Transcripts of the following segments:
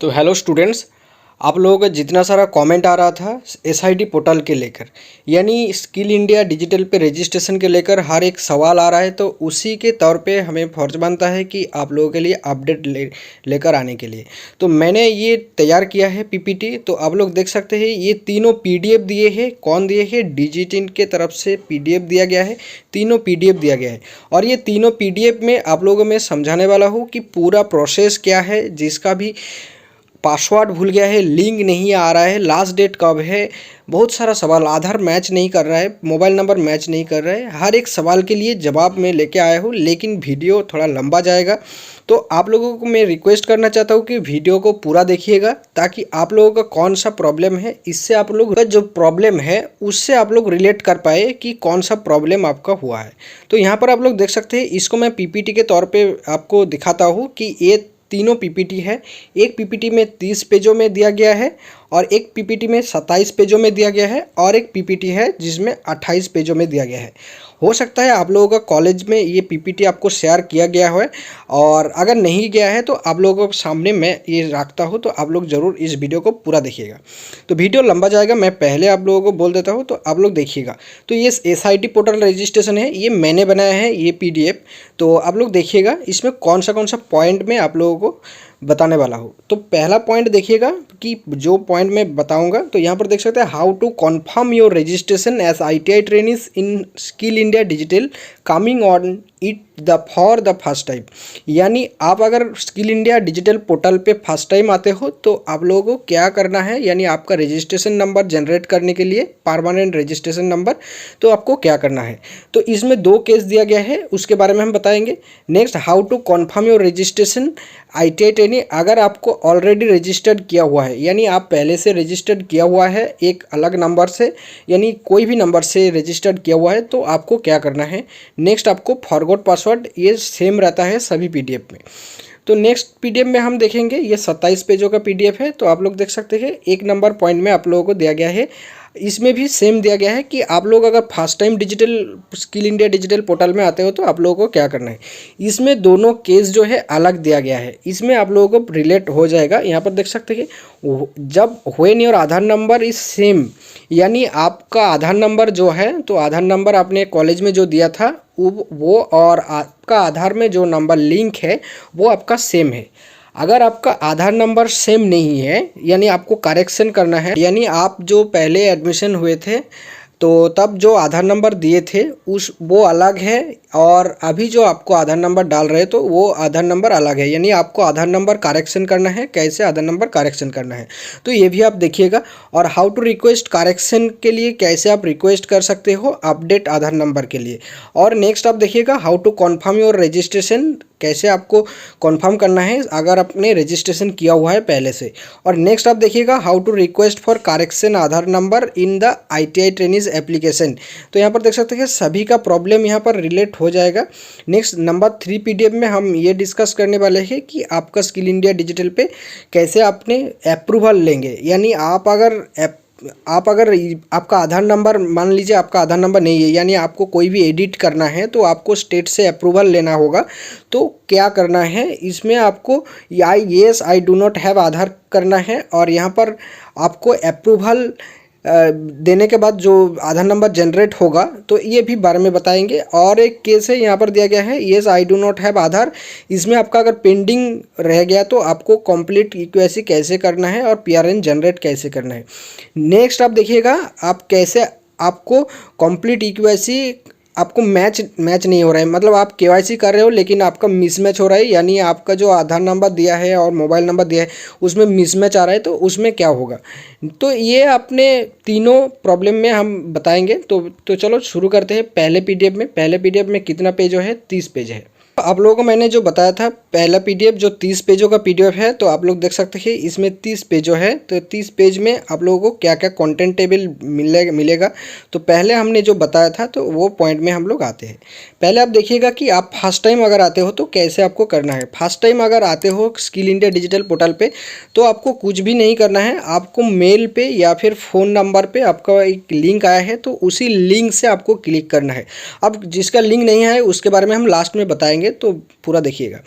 तो hello students, आप लोगों का जितना सारा कमेंट आ रहा था एसआईटी पोर्टल के लेकर, यानी स्किल इंडिया डिजिटल पे रजिस्ट्रेशन के लेकर हर एक सवाल आ रहा है, तो उसी के तौर पे हमें फर्ज बनता है कि आप लोगों के लिए अपडेट लेकर आने के लिए तो मैंने ये तैयार किया है पीपीटी। तो आप लोग देख सकते हैं ये तीनों पीडीएफ दिए हैं। कौन दिए हैं? डिजिटिन के तरफ से पीडीएफ दिया गया है, तीनों पीडीएफ दिया गया है। और ये तीनों पीडीएफ में आप लोगों में समझाने वाला हूँ कि पूरा प्रोसेस क्या है। जिसका भी पासवर्ड भूल गया है, लिंक नहीं आ रहा है, लास्ट डेट कब है, बहुत सारा सवाल, आधार मैच नहीं कर रहा है, मोबाइल नंबर मैच नहीं कर रहा है, हर एक सवाल के लिए जवाब मैं लेके आया हूँ। लेकिन वीडियो थोड़ा लंबा जाएगा, तो आप लोगों को मैं रिक्वेस्ट करना चाहता हूँ कि वीडियो को पूरा देखिएगा, ताकि आप लोगों का कौन सा प्रॉब्लम है, इससे आप लोग जो प्रॉब्लम है उससे आप लोग रिलेट कर पाए कि कौन सा प्रॉब्लम आपका हुआ है। तो यहाँ पर आप लोग देख सकते हैं, इसको मैं पीपीटी के तौर पे आपको दिखाता हूँ कि ये तीनों पीपीटी है। एक पीपीटी में 30 पेजों में दिया गया है, और एक पीपीटी में 27 पेजों में दिया गया है, और एक पीपीटी है जिसमें 28 पेजों में दिया गया है। हो सकता है आप लोगों का कॉलेज में ये पीपीटी आपको शेयर किया गया हो, और अगर नहीं गया है तो आप लोगों के सामने मैं ये रखता हूँ, तो आप लोग ज़रूर इस वीडियो को पूरा देखिएगा। तो वीडियो लंबा जाएगा, मैं पहले आप लोगों को बोल देता हूँ, तो आप लोग देखिएगा। तो ये एसआईटी पोर्टल रजिस्ट्रेशन है, ये मैंने बनाया है ये पीडीएफ। तो आप लोग देखिएगा इसमें कौन सा पॉइंट में आप लोगों को बताने वाला हूँ। तो पहला पॉइंट देखिएगा कि जो पॉइंट मैं बताऊंगा, तो यहाँ पर देख सकते हैं, how to confirm your registration as ITI trainees in skill India digital coming on it for the first time. यानी आप अगर स्किल इंडिया डिजिटल पोर्टल पे फर्स्ट टाइम आते हो, तो आप लोगों को क्या करना है, यानी आपका रजिस्ट्रेशन नंबर जनरेट करने के लिए, परमानेंट रजिस्ट्रेशन नंबर, तो आपको क्या करना है। तो इसमें 2 केस दिया गया है, उसके बारे में हम बताएंगे। Next, how to confirm your registration ITI training. अगर आपको ऑलरेडी रजिस्टर्ड किया हुआ है, यानी आप पहले से रजिस्टर्ड किया हुआ है एक अलग नंबर से, यानी कोई भी नंबर से रजिस्टर्ड किया हुआ है, तो आपको क्या करना है। नेक्स्ट, आपको फॉरगॉट पासवर्ड, ये सेम रहता है सभी पीडीएफ में। तो नेक्स्ट पीडीएफ में हम देखेंगे, ये 27 पेजों का पीडीएफ है। तो आप लोग देख सकते हैं, 1 नंबर पॉइंट में आप लोगों को दिया गया है, इसमें भी सेम दिया गया है कि आप लोग अगर first time digital skill India digital portal में आते हो, तो आप लोगों को क्या करना है। इसमें दोनों केस जो है अलग दिया गया है, इसमें आप लोगों को रिलेट हो जाएगा। यहाँ पर देख सकते हैं, जब when your Aadhaar number is same, यानी आपका आधार नंबर जो है, तो आधार नंबर आपने कॉलेज में जो दिया था वो और आपका आधार में जो नंबर लिंक है वो आपका सेम है। अगर आपका आधार नंबर सेम नहीं है, यानी आपको करेक्शन करना है, यानी आप जो पहले एडमिशन हुए थे तो तब जो आधार नंबर दिए थे वो अलग है, और अभी जो आपको आधार नंबर डाल रहे तो वो आधार नंबर अलग है, यानी आपको आधार नंबर करेक्शन करना है। कैसे आधार नंबर करेक्शन करना है, तो ये भी आप देखिएगा। और हाउ टू रिक्वेस्ट करेक्शन के लिए कैसे आप रिक्वेस्ट कर सकते हो अपडेट आधार नंबर के लिए। और नेक्स्ट आप देखिएगा, how to confirm your registration, कैसे आपको कन्फर्म करना है अगर आपने रजिस्ट्रेशन किया हुआ है पहले से। और नेक्स्ट आप देखिएगा, how to request for correction Aadhaar number in the ITI trainees application. तो यहाँ पर देख सकते हैं सभी का प्रॉब्लम यहाँ पर रिलेट हो जाएगा। नेक्स्ट नंबर 3 पीडीएफ में हम ये डिस्कस करने वाले हैं कि आपका स्किल इंडिया डिजिटल पे कैसे आपने अप्रूवल लेंगे। यानी आप अगर आपका आधार नंबर, मान लीजिए आपका आधार नंबर नहीं है, यानी आपको कोई भी एडिट करना है, तो आपको स्टेट से अप्रूवल लेना होगा। तो क्या करना है, इसमें आपको yes I do not have Aadhaar करना है, और यहाँ पर आपको अप्रूवल देने के बाद जो आधार नंबर जनरेट होगा, तो ये भी बारे में बताएंगे। और एक केस है यहाँ पर दिया गया है, yes I do not have Aadhaar. इसमें आपका अगर पेंडिंग रह गया तो आपको कंप्लीट ईक्यूआईसी कैसे करना है और पीआरएन जनरेट कैसे करना है। नेक्स्ट आप देखिएगा, आप कैसे आपको कंप्लीट ईक्यूआईसी आपको मैच नहीं हो रहा है, मतलब आप केवाईसी कर रहे हो लेकिन आपका मिसमैच हो रहा है, यानी आपका जो आधार नंबर दिया है और मोबाइल नंबर दिया है उसमें मिसमैच आ रहा है, तो उसमें क्या होगा। तो ये अपने तीनों प्रॉब्लम में हम बताएंगे। तो चलो शुरू करते हैं। पहले पीडीएफ में कितना पेज है, 30 पेज है। आप लोगों को मैंने जो बताया था, पहला पीडीएफ जो 30 पेजों का पीडीएफ है, तो आप लोग देख सकते हैं इसमें 30 पेजों है। तो 30 पेज में आप लोगों को क्या क्या कंटेंट टेबल मिलेगा। तो पहले हमने जो बताया था, तो वो पॉइंट में हम लोग आते हैं। पहले आप देखिएगा कि आप फर्स्ट टाइम अगर आते हो तो कैसे आपको करना है। फर्स्ट टाइम अगर आते हो स्किल इंडिया डिजिटल पोर्टल पे, तो आपको कुछ भी नहीं करना है। आपको मेल पे या फिर फ़ोन नंबर पे आपका एक लिंक आया है, तो उसी लिंक से आपको क्लिक करना है। अब जिसका लिंक नहीं है उसके बारे में हम लास्ट में बताएंगे। तो पूरा देखिएगा।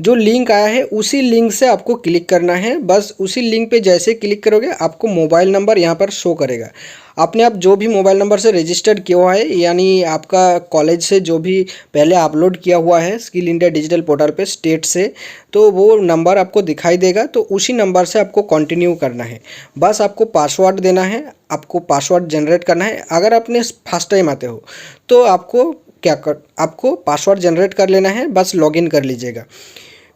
जो लिंक आया है उसी लिंक से आपको क्लिक करना है। बस उसी लिंक पे जैसे क्लिक करोगे आपको मोबाइल नंबर यहाँ पर शो करेगा। आपने आप जो भी मोबाइल नंबर से रजिस्टर्ड किया हुआ है, यानी आपका कॉलेज से जो भी पहले अपलोड किया हुआ है स्किल इंडिया डिजिटल पोर्टल पे स्टेट से, तो वो नंबर आपको दिखाई देगा। तो उसी नंबर से आपको कंटिन्यू करना है। बस आपको पासवर्ड देना है, आपको पासवर्ड जनरेट करना है। अगर आपने फर्स्ट टाइम आते हो तो आपको पासवर्ड जनरेट कर लेना है, बस लॉगिन कर लीजिएगा।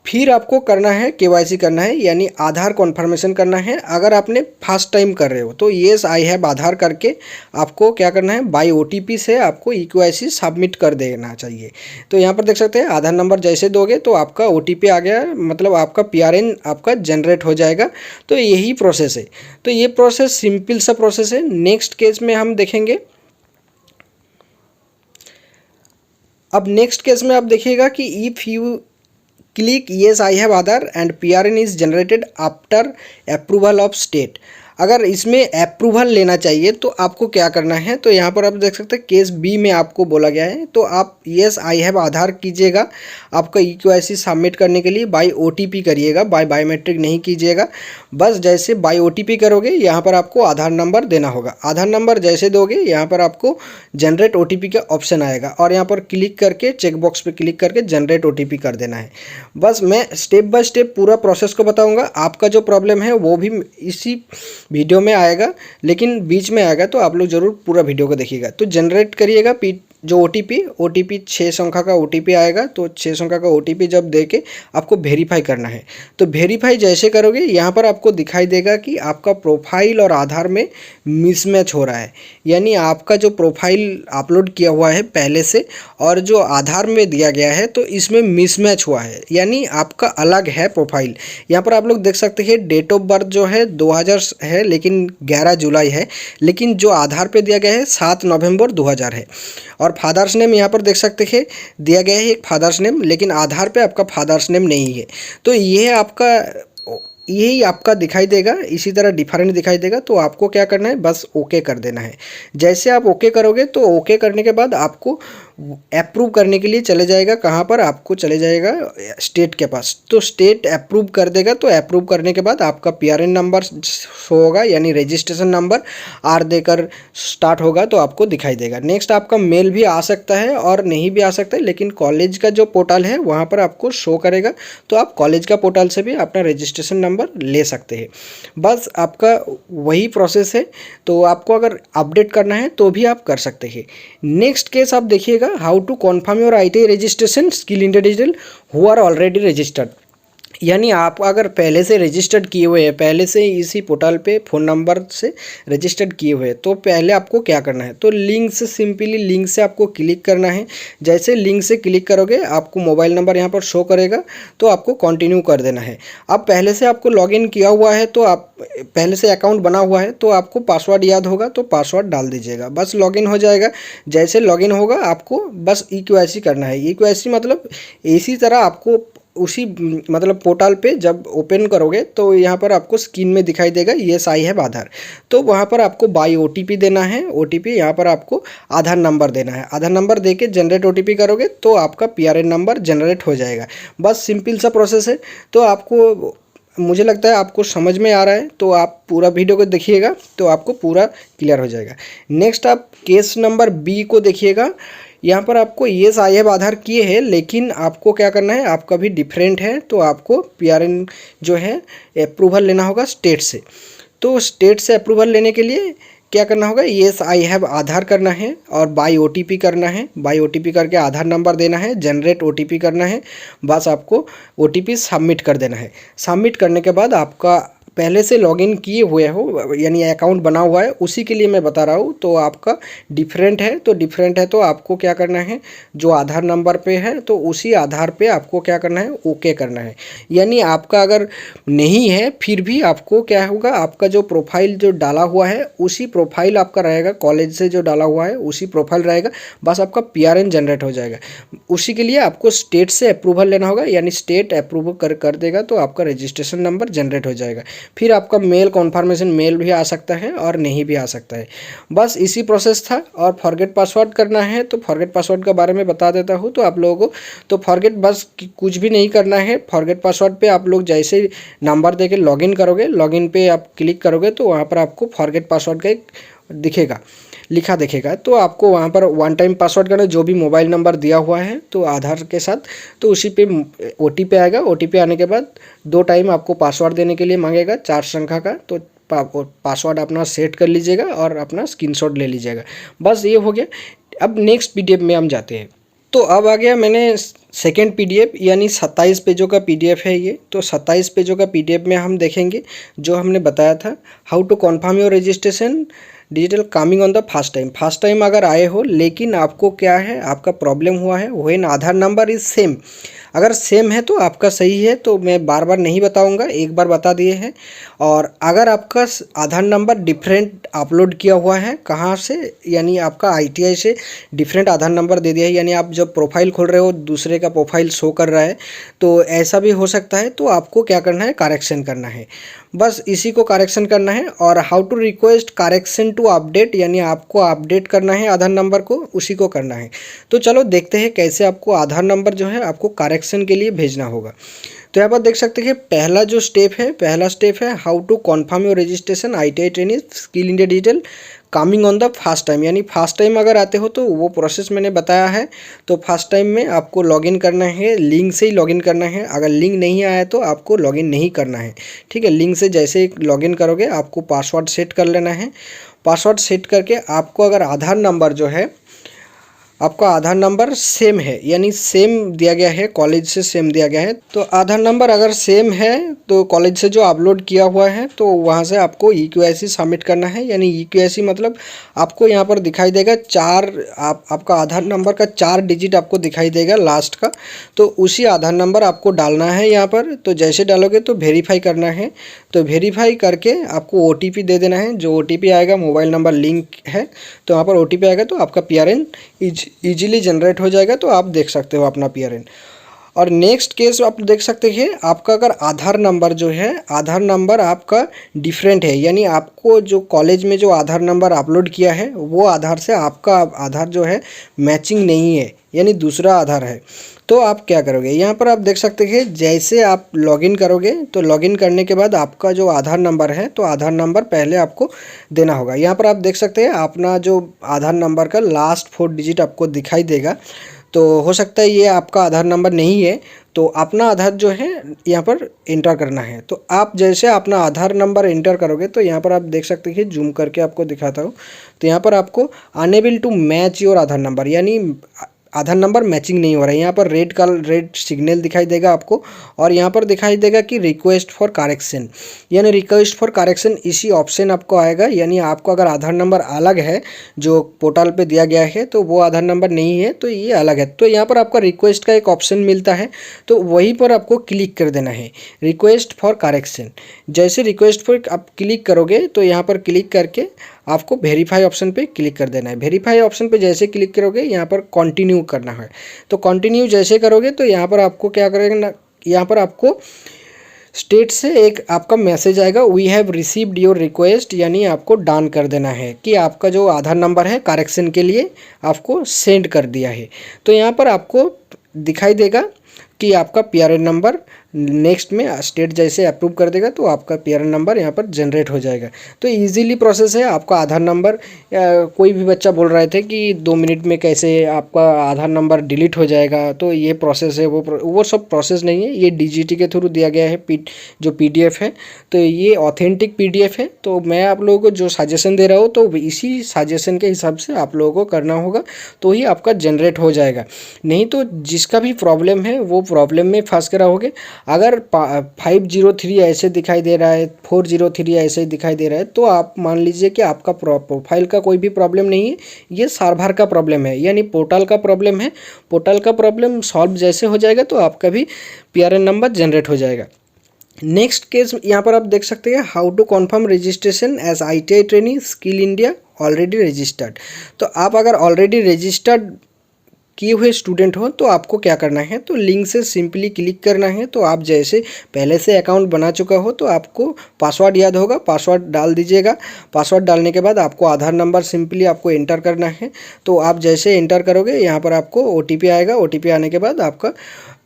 फिर आपको करना है केवाईसी करना है, यानी आधार कॉन्फर्मेशन करना है। अगर आपने फर्स्ट टाइम कर रहे हो तो येस आई हैव आधार करके आपको क्या करना है, बाय ओटीपी से आपको ईकेवाईसी सबमिट कर देना चाहिए। तो यहाँ पर देख सकते हैं आधार नंबर जैसे दोगे तो आपका ओटीपी आ गया, मतलब आपका पीआरएन आपका जनरेट हो जाएगा। तो यही प्रोसेस है। तो ये प्रोसेस सिंपल सा प्रोसेस है। नेक्स्ट केस में हम देखेंगे। अब नेक्स्ट केस में आप देखिएगा कि if you click yes I have Aadhaar and PRN is generated after approval of state. अगर इसमें अप्रूवल लेना चाहिए तो आपको क्या करना है, तो यहाँ पर आप देख सकते हैं केस बी में आपको बोला गया है। तो आप येस आई हैव आधार कीजिएगा। आपका ईकेवाईसी सबमिट करने के लिए बाय ओटीपी करिएगा, बाय बायोमेट्रिक नहीं कीजिएगा। बस जैसे बाय ओटीपी करोगे यहाँ पर आपको आधार नंबर देना होगा। आधार नंबर जैसे दोगे यहाँ पर आपको जनरेट ओटीपी का ऑप्शन आएगा और यहाँ पर क्लिक करके चेक बॉक्स पे क्लिक करके जनरेट ओटीपी कर देना है। बस मैं स्टेप बाय स्टेप पूरा प्रोसेस को बताऊंगा। आपका जो प्रॉब्लम है वो भी इसी वीडियो में आएगा, लेकिन बीच में आएगा, तो आप लोग ज़रूर पूरा वीडियो को देखिएगा। तो जनरेट करिएगा जो ओटीपी 6 संख्या का ओटीपी आएगा। तो 6 संख्या का ओटीपी जब दे के आपको वेरीफाई करना है। तो वेरीफाई जैसे करोगे यहाँ पर आपको दिखाई देगा कि आपका प्रोफाइल और आधार में मिसमैच हो रहा है, यानी आपका जो प्रोफाइल अपलोड किया हुआ है पहले से और जो आधार में दिया गया है तो इसमें मिसमैच हुआ है, यानी आपका अलग है प्रोफाइल। यहाँ पर आप लोग देख सकते हैं डेट ऑफ बर्थ जो है 2000 है, लेकिन 11 जुलाई है, लेकिन जो आधार पे दिया गया है 7 नवंबर 2000 है। और फादर्स नेम यहाँ पर देख सकते हैं दिया गया है एक फादर्स नेम, लेकिन आधार पे आपका फादर्स नेम नहीं है। तो यही आपका दिखाई देगा, इसी तरह डिफरेंट दिखाई देगा। तो आपको क्या करना है, बस ओके कर देना है। जैसे आप ओके करोगे तो ओके करने के बाद आपको अप्रूव करने के लिए चले जाएगा। कहाँ पर, आपको चले जाएगा स्टेट के पास। तो स्टेट अप्रूव कर देगा। तो अप्रूव करने के बाद आपका पीआरएन नंबर शो होगा, यानी रजिस्ट्रेशन नंबर आर देकर स्टार्ट होगा तो आपको दिखाई देगा। नेक्स्ट आपका मेल भी आ सकता है और नहीं भी आ सकता है, लेकिन कॉलेज का जो पोर्टल है वहाँ पर आपको शो करेगा। तो आप कॉलेज का पोर्टल से भी अपना रजिस्ट्रेशन नंबर ले सकते हैं। बस आपका वही प्रोसेस है। तो आपको अगर अपडेट करना है तो भी आप कर सकते हैं। नेक्स्ट केस आप देखिएगा, how to confirm your ITI registration skill India digital who are already registered. यानी आप अगर पहले से रजिस्टर्ड किए हुए हैं, पहले से इसी पोर्टल पे फ़ोन नंबर से रजिस्टर्ड किए हुए हैं, तो पहले आपको क्या करना है, तो लिंक से सिंपली लिंक से आपको क्लिक करना है। जैसे लिंक से क्लिक करोगे आपको मोबाइल नंबर यहाँ पर शो करेगा, तो आपको कंटिन्यू कर देना है। अब पहले से आपको लॉगिन किया हुआ है, तो आप पहले से अकाउंट बना हुआ है, तो आपको पासवर्ड याद होगा तो पासवर्ड डाल दीजिएगा, बस लॉगिन हो जाएगा। जैसे लॉगिन होगा आपको बस ईकेवाईसी करना है। ईकेवाईसी मतलब इसी तरह आपको उसी मतलब पोर्टल पे जब ओपन करोगे तो यहाँ पर आपको स्क्रीन में दिखाई देगा येस आई हैव आधार। तो वहाँ पर आपको बाय ओटीपी देना है। ओटीपी यहाँ पर आपको आधार नंबर देना है। आधार नंबर देके जनरेट ओटीपी करोगे तो आपका पीआरएन नंबर जनरेट हो जाएगा। बस सिंपल सा प्रोसेस है। तो आपको, मुझे लगता है आपको समझ में आ रहा है, तो आप पूरा वीडियो को देखिएगा तो आपको पूरा क्लियर हो जाएगा। नेक्स्ट आप केस नंबर बी को देखिएगा। यहाँ पर आपको येस आई हैव आधार किए हैं, लेकिन आपको क्या करना है, आपका भी डिफरेंट है। तो आपको पीआरएन जो है अप्रूवल लेना होगा स्टेट से। तो स्टेट से अप्रूवल लेने के लिए क्या करना होगा, येस आई हैव आधार करना है और बाय ओटीपी करना है। बाय ओटीपी करके आधार नंबर देना है, जनरेट ओटीपी करना है। बस आपको ओटीपी सबमिट कर देना है। सबमिट करने के बाद आपका पहले से लॉगिन किए हुए हो, यानी अकाउंट बना हुआ है, उसी के लिए मैं बता रहा हूँ। तो आपका डिफरेंट है, तो आपको क्या करना है, जो आधार नंबर पे है तो उसी आधार पे आपको क्या करना है, ओके करना है। यानी आपका अगर नहीं है फिर भी आपको क्या होगा, आपका जो प्रोफाइल जो डाला हुआ है उसी प्रोफाइल आपका रहेगा, कॉलेज से जो डाला हुआ है उसी प्रोफाइल रहेगा। बस आपका पीआरएन जनरेट हो जाएगा। उसी के लिए आपको स्टेट से अप्रूवल लेना होगा, यानी स्टेट अप्रूव कर देगा तो आपका रजिस्ट्रेशन नंबर जनरेट हो जाएगा। फिर आपका मेल कॉन्फर्मेशन मेल भी आ सकता है और नहीं भी आ सकता है। बस इसी प्रोसेस था। और फॉरगेट पासवर्ड करना है तो फॉरगेट पासवर्ड के बारे में बता देता हूँ तो आप लोगों को। तो फॉरगेट बस कुछ भी नहीं करना है। फॉरगेट पासवर्ड पे आप लोग जैसे नंबर देके लॉगिन करोगे, लॉगिन पे आप क्लिक करोगे तो वहाँ पर आपको फॉरगेट पासवर्ड का एक दिखेगा, लिखा दिखेगा। तो आपको वहाँ पर वन टाइम पासवर्ड करना, जो भी मोबाइल नंबर दिया हुआ है तो आधार के साथ, तो उसी पे OTP आएगा। OTP आने के बाद 2 टाइम आपको पासवर्ड देने के लिए मांगेगा 4 संख्या का। तो पासवर्ड अपना सेट कर लीजिएगा और अपना स्क्रीनशॉट ले लीजिएगा। बस ये हो गया। अब नेक्स्ट PDF में हम जाते हैं। तो अब आ गया मैंने सेकेंड PDF, यानी 27 पेजों का PDF है ये। तो 27 पेजों का PDF में हम देखेंगे जो हमने बताया था, how to confirm your registration digital coming on the first time. First time अगर आए हो लेकिन आपको क्या है, आपका प्रॉब्लम हुआ है when Aadhaar number is same. अगर सेम है तो आपका सही है, तो मैं बार बार नहीं बताऊंगा, एक बार बता दिए हैं। और अगर आपका आधार नंबर डिफरेंट अपलोड किया हुआ है, कहाँ से, यानी आपका ITI से डिफरेंट आधार नंबर दे दिया है, यानी आप जब प्रोफाइल खोल रहे हो दूसरे का प्रोफाइल शो कर रहा है, तो ऐसा भी हो सकता है। तो आपको क्या करना है, करेक्शन करना है। बस इसी को करेक्शन करना है। और how to request correction to update, यानी आपको अपडेट करना है आधार नंबर को, उसी को करना है। तो चलो देखते हैं कैसे आपको आधार नंबर जो है आपको करेक्शन के लिए भेजना होगा। तो यहाँ पर देख सकते हैं पहला स्टेप है how to confirm your registration ITI training skill India digital coming on the first time. यानी फर्स्ट टाइम अगर आते हो तो वो प्रोसेस मैंने बताया है। तो फर्स्ट टाइम में आपको लॉगिन करना है, लिंक से ही लॉगिन करना है। अगर लिंक नहीं आया तो आपको लॉगिन नहीं करना है, ठीक है। लिंक से जैसे ही लॉगिन करोगे आपको पासवर्ड सेट कर लेना है। पासवर्ड सेट करके आपको अगर आधार नंबर जो है, आपका आधार नंबर सेम है, यानी सेम दिया गया है, कॉलेज से सेम दिया गया है। तो आधार नंबर अगर सेम है तो कॉलेज से जो अपलोड किया हुआ है तो वहाँ से आपको EQIC सबमिट करना है। यानी EQIC मतलब आपको यहाँ पर दिखाई देगा आपका आधार नंबर का 4 डिजिट आपको दिखाई देगा लास्ट का। तो उसी आधार नंबर आपको डालना है यहाँ पर। तो जैसे डालोगे तो वेरीफाई करना है। तो वेरीफाई करके आपको OTP दे देना है। जो OTP आएगा, मोबाइल नंबर लिंक है तो वहाँ पर OTP आएगा तो आपका PRN इजीली जनरेट हो जाएगा। तो आप देख सकते हो अपना PRN। और नेक्स्ट केस आप देख सकते हैं, आपका अगर आधार नंबर जो है, आधार नंबर आपका डिफरेंट है, यानी आपको जो कॉलेज में जो आधार नंबर अपलोड किया है वो आधार से आपका आधार जो है मैचिंग नहीं है, यानी दूसरा आधार है। तो आप क्या करोगे, यहाँ पर आप देख सकते हैं जैसे आप लॉगिन करोगे तो लॉगिन करने के बाद आपका जो आधार नंबर है तो आधार नंबर पहले आपको देना होगा। यहाँ पर आप देख सकते हैं अपना जो आधार नंबर का लास्ट 4 डिजिट आपको दिखाई देगा। तो हो सकता है ये आपका आधार नंबर नहीं है, तो अपना आधार जो है यहाँ पर इंटर करना है। तो आप जैसे अपना आधार नंबर इंटर करोगे तो यहाँ पर आप देख सकते हैं, जूम करके आपको दिखाता हूँ। तो यहाँ पर आपको unable to match your Aadhaar number, यानी आधार नंबर मैचिंग नहीं हो रहा है। यहाँ पर रेड सिग्नल दिखाई देगा आपको। और यहाँ पर दिखाई देगा कि रिक्वेस्ट फॉर करेक्शन, यानी रिक्वेस्ट फॉर करेक्शन इसी ऑप्शन आपको आएगा। यानी आपको अगर आधार नंबर अलग है जो पोर्टल पे दिया गया है तो वो आधार नंबर नहीं है, तो ये अलग है। तो यहाँ पर आपका रिक्वेस्ट का एक ऑप्शन मिलता है, तो वहीं पर आपको क्लिक कर देना है, रिक्वेस्ट फॉर करेक्शन। जैसे रिक्वेस्ट फॉर आप क्लिक करोगे तो यहाँ पर क्लिक करके आपको वेरीफाई ऑप्शन पे क्लिक कर देना है। वेरीफाई ऑप्शन पे जैसे क्लिक करोगे यहाँ पर कंटिन्यू करना है। तो कंटिन्यू जैसे करोगे तो यहाँ पर आपको क्या करेगा, यहाँ पर आपको स्टेट से एक आपका मैसेज आएगा, we have received your request, यानी आपको डन कर देना है कि आपका जो आधार नंबर है करेक्शन के लिए आपको सेंड कर दिया है। तो यहाँ पर आपको दिखाई देगा कि आपका PRN नंबर नेक्स्ट में स्टेट जैसे अप्रूव कर देगा तो आपका PRN नंबर यहाँ पर जनरेट हो जाएगा। तो इजीली प्रोसेस है आपका आधार नंबर। कोई भी बच्चा बोल रहे थे कि 2 मिनट में कैसे आपका आधार नंबर डिलीट हो जाएगा, तो ये प्रोसेस है, वो सब प्रोसेस नहीं है। ये DGT के थ्रू दिया गया है जो PDF है, तो ये ऑथेंटिक PDF है। तो मैं आप लोगों को जो सजेशन दे रहा हूँ तो इसी सजेशन के हिसाब से आप लोगों को करना होगा, तो ही आपका जनरेट हो जाएगा। नहीं तो जिसका भी प्रॉब्लम है वो प्रॉब्लम में फंस के रहोगे। अगर 503 ऐसे दिखाई दे रहा है, 403 ऐसे दिखाई दे रहा है, तो आप मान लीजिए कि आपका प्रोफाइल का कोई भी प्रॉब्लम नहीं है, ये सर्वर का प्रॉब्लम है, यानी पोर्टल का प्रॉब्लम है। पोर्टल का प्रॉब्लम सॉल्व जैसे हो जाएगा तो आपका भी PRN नंबर जनरेट हो जाएगा। नेक्स्ट केस यहाँ पर आप देख सकते हैं, how to confirm registration as ITI training skill India already registered. तो आप अगर ऑलरेडी रजिस्टर्ड किए हुए स्टूडेंट हो तो आपको क्या करना है, तो लिंक से सिंपली क्लिक करना है। तो आप जैसे पहले से अकाउंट बना चुका हो तो आपको पासवर्ड याद होगा, पासवर्ड डाल दीजिएगा। पासवर्ड डालने के बाद आपको आधार नंबर सिंपली आपको एंटर करना है। तो आप जैसे एंटर करोगे यहाँ पर आपको OTP आएगा। OTP आने के बाद आपका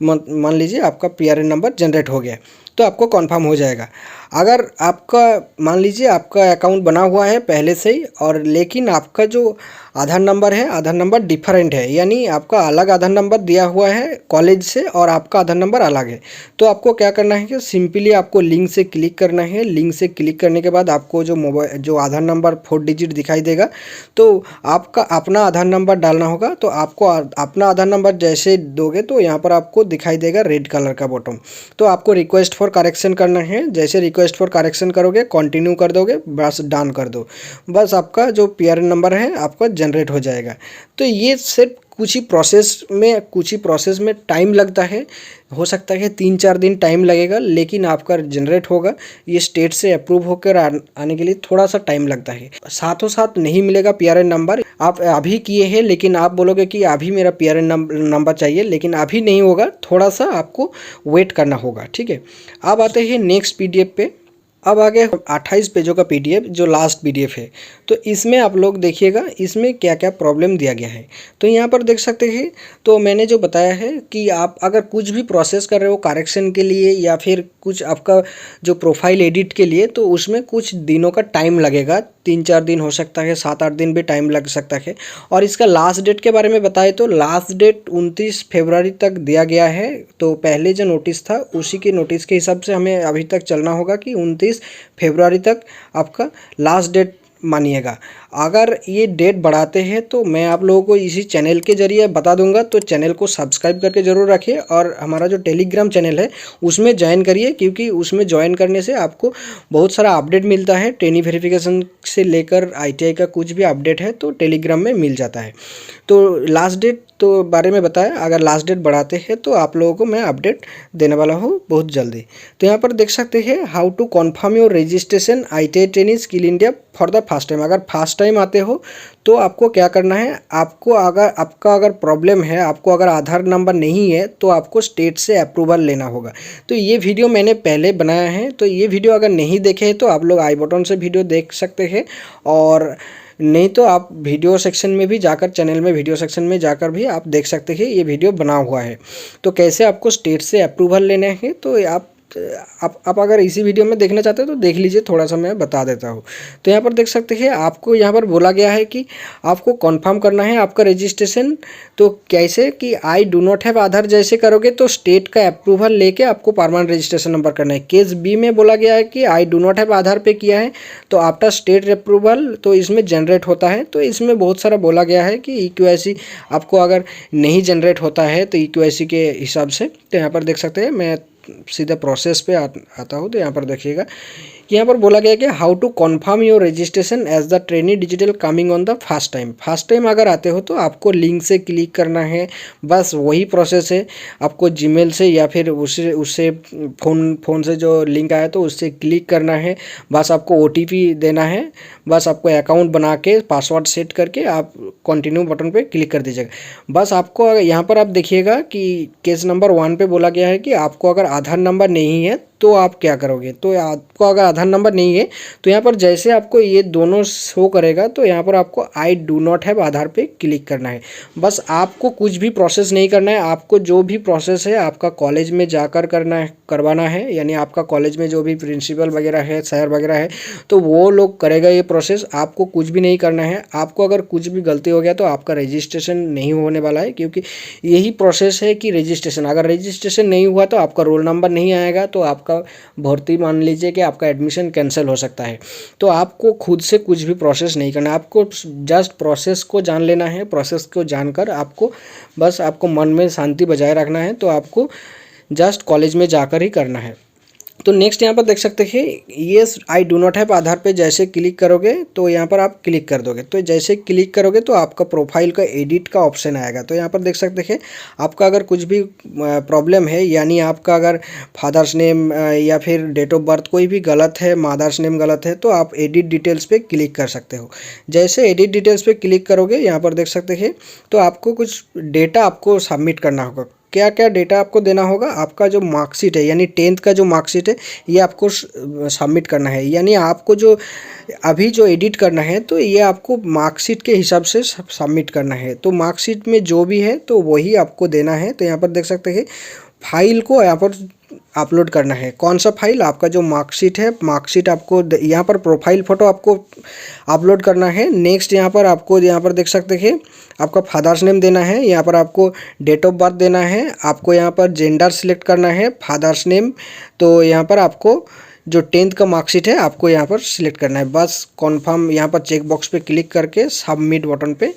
मान लीजिए आपका PRN नंबर जनरेट हो गया तो आपको कन्फर्म हो जाएगा। अगर आपका मान लीजिए आपका अकाउंट बना हुआ है पहले से ही, और लेकिन आपका जो आधार नंबर है, आधार नंबर डिफरेंट है, यानी आपका अलग आधार नंबर दिया हुआ है कॉलेज से और आपका आधार नंबर अलग है, तो आपको क्या करना है कि सिंपली आपको लिंक से क्लिक करना है। लिंक से क्लिक करने के बाद आपको जो आधार नंबर 4 डिजिट दिखाई देगा, तो आपका अपना आधार नंबर डालना होगा। तो आपको अपना आधार नंबर जैसे दोगे तो यहाँ पर आपको दिखाई देगा रेड कलर का बॉटम, तो आपको रिक्वेस्ट फॉर करेक्शन करना है। जैसे रिक्वेस्ट फॉर करेक्शन करोगे, कंटिन्यू कर दोगे, बस डन कर दो, बस आपका जो PRN नंबर है आपका जनरेट हो जाएगा। तो ये सिर्फ कुछ ही प्रोसेस में टाइम लगता है, हो सकता है 3-4 दिन टाइम लगेगा, लेकिन आपका जनरेट होगा। ये स्टेट से अप्रूव होकर आने के लिए थोड़ा सा टाइम लगता है। साथों साथ नहीं मिलेगा PRN नंबर, आप अभी किए हैं लेकिन आप बोलोगे कि अभी मेरा PRN नंबर चाहिए, लेकिन अभी नहीं होगा, थोड़ा सा आपको वेट करना होगा, ठीक है। अब आते हैं नेक्स्ट PDF पे। अब आगे 28 पेजों का PDF जो लास्ट PDF है, तो इसमें आप लोग देखिएगा इसमें क्या क्या प्रॉब्लम दिया गया है। तो यहाँ पर देख सकते हैं, तो मैंने जो बताया है कि आप अगर कुछ भी प्रोसेस कर रहे हो करेक्शन के लिए या फिर कुछ आपका जो प्रोफाइल एडिट के लिए, तो उसमें कुछ दिनों का टाइम लगेगा। 3-4 दिन हो सकता है, 7-8 दिन भी टाइम लग सकता है। और इसका लास्ट डेट के बारे में बताए तो लास्ट डेट 29 फरवरी तक दिया गया है। तो पहले जो नोटिस था उसी के नोटिस के हिसाब से हमें अभी तक चलना होगा कि 29 फरवरी तक आपका लास्ट डेट मानिएगा। अगर ये डेट बढ़ाते हैं तो मैं आप लोगों को इसी चैनल के जरिए बता दूंगा, तो चैनल को सब्सक्राइब करके ज़रूर रखिए और हमारा जो टेलीग्राम चैनल है उसमें ज्वाइन करिए, क्योंकि उसमें ज्वाइन करने से आपको बहुत सारा अपडेट मिलता है। ट्रेनी वेरिफिकेशन से लेकर ITI का कुछ भी अपडेट है तो टेलीग्राम में मिल जाता है। तो लास्ट डेट तो बारे में बताया, अगर लास्ट डेट बढ़ाते हैं तो आप लोगों को मैं अपडेट देने वाला हूँ बहुत जल्दी। तो यहाँ पर देख सकते हैं how to confirm your registration ITI trainee skill India for the first time. अगर फर्स्ट टाइम आते हो तो आपको क्या करना है, आपको अगर प्रॉब्लम है, आपको अगर आधार नंबर नहीं है तो आपको स्टेट से अप्रूवल लेना होगा। तो ये वीडियो मैंने पहले बनाया है, तो ये वीडियो अगर नहीं देखे तो आप लोग आई बटन से वीडियो देख सकते हैं, और नहीं तो आप वीडियो सेक्शन में भी जाकर, चैनल में वीडियो सेक्शन में जाकर भी आप देख सकते हैं, ये वीडियो बना हुआ है। तो कैसे आपको स्टेट से अप्रूवल लेने हैं, तो आप अगर इसी वीडियो में देखना चाहते हो तो देख लीजिए, थोड़ा सा मैं बता देता हूँ। तो यहाँ पर देख सकते हैं आपको यहाँ पर बोला गया है कि आपको कंफर्म करना है आपका रजिस्ट्रेशन। तो कैसे कि आई डू नॉट हैव आधार जैसे करोगे तो स्टेट का अप्रूवल लेके आपको परमानेंट रजिस्ट्रेशन नंबर करना है। केस B में बोला गया है कि आई डू नॉट हैव आधार पे किया है तो आफ्टर स्टेट अप्रूवल तो इसमें जनरेट होता है। तो इसमें बहुत सारा बोला गया है कि EQIC आपको अगर नहीं जनरेट होता है तो EQIC के हिसाब से, तो यहाँ पर देख सकते हैं मैं सीधा प्रोसेस पे आता हूँ। तो यहाँ पर देखिएगा कि यहाँ पर बोला गया है कि how to confirm your registration as the trainee digital coming on the first time. First time अगर आते हो तो आपको लिंक से क्लिक करना है, बस वही प्रोसेस है। आपको जीमेल से या फिर उससे फ़ोन से जो लिंक आया तो उससे क्लिक करना है, बस आपको OTP देना है, बस आपको अकाउंट बना के पासवर्ड सेट करके आप कंटिन्यू बटन पे क्लिक कर दीजिएगा। बस आपको यहाँ पर आप देखिएगा कि केस नंबर 1 पे बोला गया है कि आपको अगर आधार नंबर नहीं है तो आप क्या करोगे। तो आपको अगर आधार नंबर नहीं है तो यहाँ पर जैसे आपको ये दोनों शो करेगा तो यहाँ पर आपको आई डू नॉट हैव आधार पे क्लिक करना है। बस आपको कुछ भी प्रोसेस नहीं करना है, आपको जो भी प्रोसेस है आपका कॉलेज में जाकर करवाना है, यानी आपका कॉलेज में जो भी प्रिंसिपल वगैरह है, सर वगैरह है, तो वो लोग करेगा ये प्रोसेस। आपको कुछ भी नहीं करना है। आपको अगर कुछ भी गलती हो गया तो आपका रजिस्ट्रेशन नहीं होने वाला है, क्योंकि यही प्रोसेस है कि रजिस्ट्रेशन, अगर रजिस्ट्रेशन नहीं हुआ तो आपका रोल नंबर नहीं आएगा, तो आपका भर्ती मान लीजिए कि आपका एडमिशन कैंसिल हो सकता है। तो आपको खुद से कुछ भी प्रोसेस नहीं करना है, आपको जस्ट प्रोसेस को जान लेना है। प्रोसेस को जानकर आपको बस आपको मन में शांति बजाय रखना है, तो आपको जस्ट कॉलेज में जाकर ही करना है। तो नेक्स्ट यहाँ पर देख सकते हैं yes I do not have Aadhaar पे जैसे क्लिक करोगे तो यहाँ पर आप क्लिक कर दोगे, तो जैसे क्लिक करोगे तो आपका प्रोफाइल का एडिट का ऑप्शन आएगा। तो यहाँ पर देख सकते हैं आपका अगर कुछ भी प्रॉब्लम है, यानी आपका अगर फादर्स नेम या फिर डेट ऑफ बर्थ कोई भी गलत है, मदर्स नेम गलत है, तो आप एडिट डिटेल्स पे क्लिक कर सकते हो। जैसे एडिट डिटेल्स पे क्लिक करोगे यहाँ पर देख सकते हैं तो आपको कुछ डेटा आपको सबमिट करना होगा। क्या क्या डेटा आपको देना होगा, आपका जो मार्कशीट है यानी 10th का जो मार्कशीट है ये आपको सबमिट करना है। यानी आपको जो अभी जो एडिट करना है तो ये आपको मार्कशीट के हिसाब से सबमिट करना है। तो मार्कशीट में जो भी है तो वही आपको देना है। तो यहाँ पर देख सकते हैं फाइल को यहाँ पर अपलोड करना है। कौन सा फाइल, आपका जो मार्कशीट है, मार्कशीट आपको यहाँ पर प्रोफाइल फ़ोटो आपको अपलोड करना है। नेक्स्ट यहाँ पर आपको यहाँ पर देख सकते हैं आपका फादर्स नेम देना है, यहाँ पर आपको डेट ऑफ बर्थ देना है, आपको यहाँ पर जेंडर सिलेक्ट करना है, फादर्स नेम, तो यहाँ पर आपको जो 10th का मार्कशीट है आपको यहाँ पर सिलेक्ट करना है। बस कॉन्फर्म यहाँ पर चेक बॉक्स पे क्लिक करके सबमिट बटन पे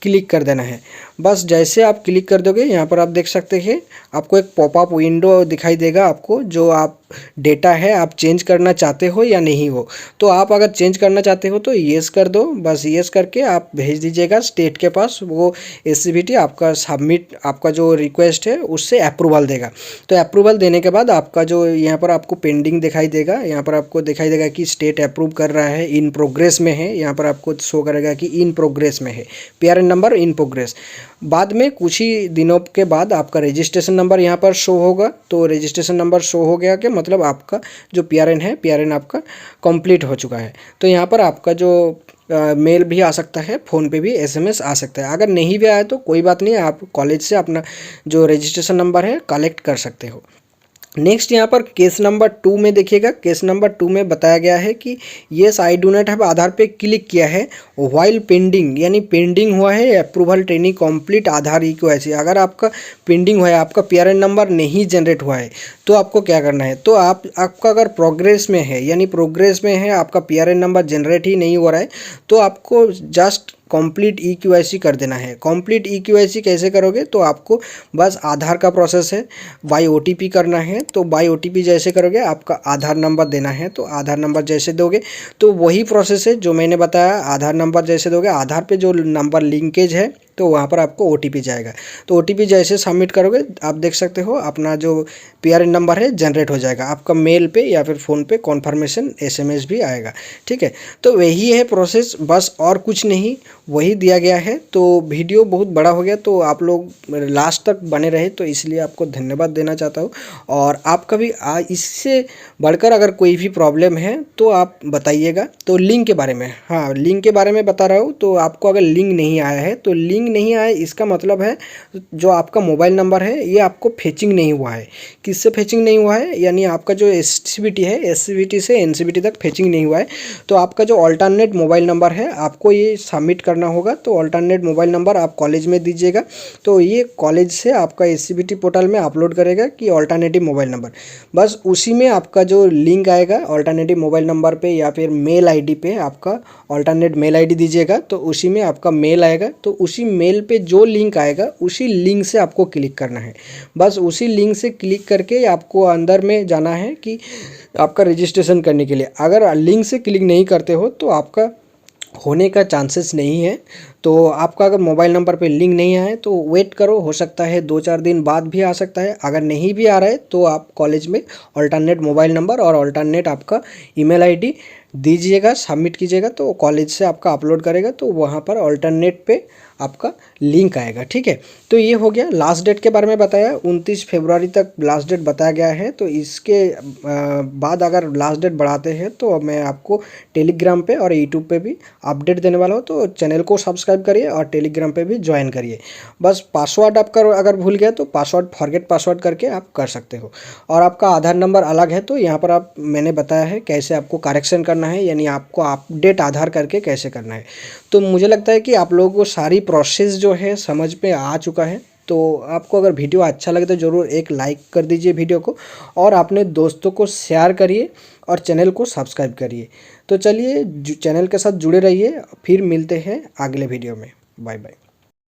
क्लिक कर देना है। बस जैसे आप क्लिक कर दोगे यहाँ पर आप देख सकते हैं आपको एक पॉपअप विंडो दिखाई देगा, आपको जो आप डेटा है आप चेंज करना चाहते हो या नहीं हो। तो आप अगर चेंज करना चाहते हो तो येस कर दो, बस येस करके आप भेज दीजिएगा स्टेट के पास। वो एससीबीटी आपका सबमिट, आपका जो रिक्वेस्ट है उससे अप्रूवल देगा। तो अप्रूवल देने के बाद आपका जो यहाँ पर आपको पेंडिंग दिखाई देगा, यहाँ पर आपको दिखाई देगा कि स्टेट अप्रूव कर रहा है, इन प्रोग्रेस में है, यहाँ पर आपको शो करेगा कि इन प्रोग्रेस में है, पीआरएन नंबर इन प्रोग्रेस। बाद में कुछ ही दिनों के बाद आपका रजिस्ट्रेशन नंबर यहाँ पर शो होगा। तो रजिस्ट्रेशन नंबर शो हो गया कि मतलब आपका जो पीआरएन है, पीआरएन आपका कंप्लीट हो चुका है। तो यहाँ पर आपका जो मेल भी आ सकता है, फ़ोन पे भी एसएमएस आ सकता है। अगर नहीं भी आया तो कोई बात नहीं, आप कॉलेज से अपना जो रजिस्ट्रेशन नंबर है कलेक्ट कर सकते हो। नेक्स्ट यहाँ पर केस नंबर 2 में देखिएगा, केस नंबर 2 में बताया गया है कि yes I do not have Aadhaar पे क्लिक किया है व्हाइल पेंडिंग, यानी पेंडिंग हुआ है अप्रूवल ट्रेनिंग कंप्लीट आधार इक्वेसी। अगर आपका पेंडिंग हुआ है, आपका पीआरएन नंबर नहीं जनरेट हुआ है तो आपको क्या करना है, तो आपका अगर प्रोग्रेस में है, यानी प्रोग्रेस में है, आपका पीआरएन नंबर जनरेट ही नहीं हो रहा है, तो आपको जस्ट कंप्लीट ईक्यूआईसी कर देना है। कंप्लीट ईक्यूआईसी कैसे करोगे, तो आपको बस आधार का प्रोसेस है, बाय ओटीपी करना है। तो बाय ओटीपी जैसे करोगे आपका आधार नंबर देना है, तो आधार नंबर जैसे दोगे तो वही प्रोसेस है जो मैंने बताया। आधार नंबर जैसे दोगे, आधार पे जो नंबर लिंकेज है तो वहाँ पर आपको ओटीपी जाएगा। तो ओटीपी जैसे सबमिट करोगे आप देख सकते हो अपना जो पीआरएन नंबर है जनरेट हो जाएगा। आपका मेल पे या फिर फ़ोन पे कॉन्फर्मेशन एसएमएस भी आएगा। ठीक है, तो वही है प्रोसेस, बस और कुछ नहीं, वही दिया गया है। तो वीडियो बहुत बड़ा हो गया तो आप लोग लास्ट तक बने रहे तो इसलिए आपको धन्यवाद देना चाहता हूँ। और आपका भी इससे बढ़कर अगर कोई भी प्रॉब्लम है तो आप बताइएगा। तो लिंक के बारे में, हाँ लिंक के बारे में बता रहा हूँ। तो आपको अगर लिंक नहीं आया है तो लिंक नहीं आया इसका मतलब है जो आपका मोबाइल नंबर है ये आपको फेचिंग नहीं हुआ है। किससे फेचिंग नहीं हुआ है, यानी आपका जो एससीबीटी है, एससीबीटी से एनसीबीटी तक फेचिंग नहीं हुआ है। तो आपका जो अल्टरनेट मोबाइल नंबर है आपको ये सबमिट करना होगा। तो अल्टरनेट मोबाइल नंबर आप कॉलेज में दीजिएगा, तो ये कॉलेज से आपका एससीबीटी पोर्टल में अपलोड करेगा कि अल्टरनेटिव मोबाइल नंबर। बस उसी में आपका जो लिंक आएगा अल्टरनेटिव मोबाइल नंबर पे या फिर मेल आईडी पे आपका अल्टरनेट मेल आईडी दीजिएगा, तो उसी में आपका मेल आएगा। तो उसी मेल पे जो लिंक आएगा उसी लिंक से आपको क्लिक करना है। बस उसी लिंक से क्लिक करके आपको अंदर में जाना है कि आपका रजिस्ट्रेशन करने के लिए। अगर लिंक से क्लिक नहीं करते हो तो आपका होने का चांसेस नहीं है। तो आपका अगर मोबाइल नंबर पे लिंक नहीं आए तो वेट करो, हो सकता है 2-4 दिन बाद भी आ सकता है। अगर नहीं भी आ रहा है तो आप कॉलेज में अल्टरनेट मोबाइल नंबर और अल्टरनेट आपका ईमेल आईडी दीजिएगा, सबमिट कीजिएगा, तो कॉलेज से आपका अपलोड करेगा तो वहाँ पर अल्टरनेट पे आपका लिंक आएगा। ठीक है, तो ये हो गया। लास्ट डेट के बारे में बताया, 29 फरवरी तक लास्ट डेट बताया गया है। तो इसके बाद अगर लास्ट डेट बढ़ाते हैं तो मैं आपको टेलीग्राम पे और यूट्यूब पे भी अपडेट देने वाला हूँ। तो चैनल को सब्सक्राइब करिए और टेलीग्राम पे भी ज्वाइन करिए। बस पासवर्ड आपका अगर भूल गया तो पासवर्ड फॉरगेट पासवर्ड करके आप कर सकते हो। और आपका आधार नंबर अलग है तो यहाँ पर आप मैंने बताया है कैसे आपको करेक्शन करना है, यानी आपको अपडेट आधार करके कैसे करना है। तो मुझे लगता है कि आप लोगों को सारी प्रोसेस जो है समझ में आ चुका है। तो आपको अगर वीडियो अच्छा लगे तो ज़रूर एक लाइक कर दीजिए वीडियो को, और अपने दोस्तों को शेयर करिए और चैनल को सब्सक्राइब करिए। तो चलिए चैनल के साथ जुड़े रहिए, फिर मिलते हैं अगले वीडियो में। Bye bye.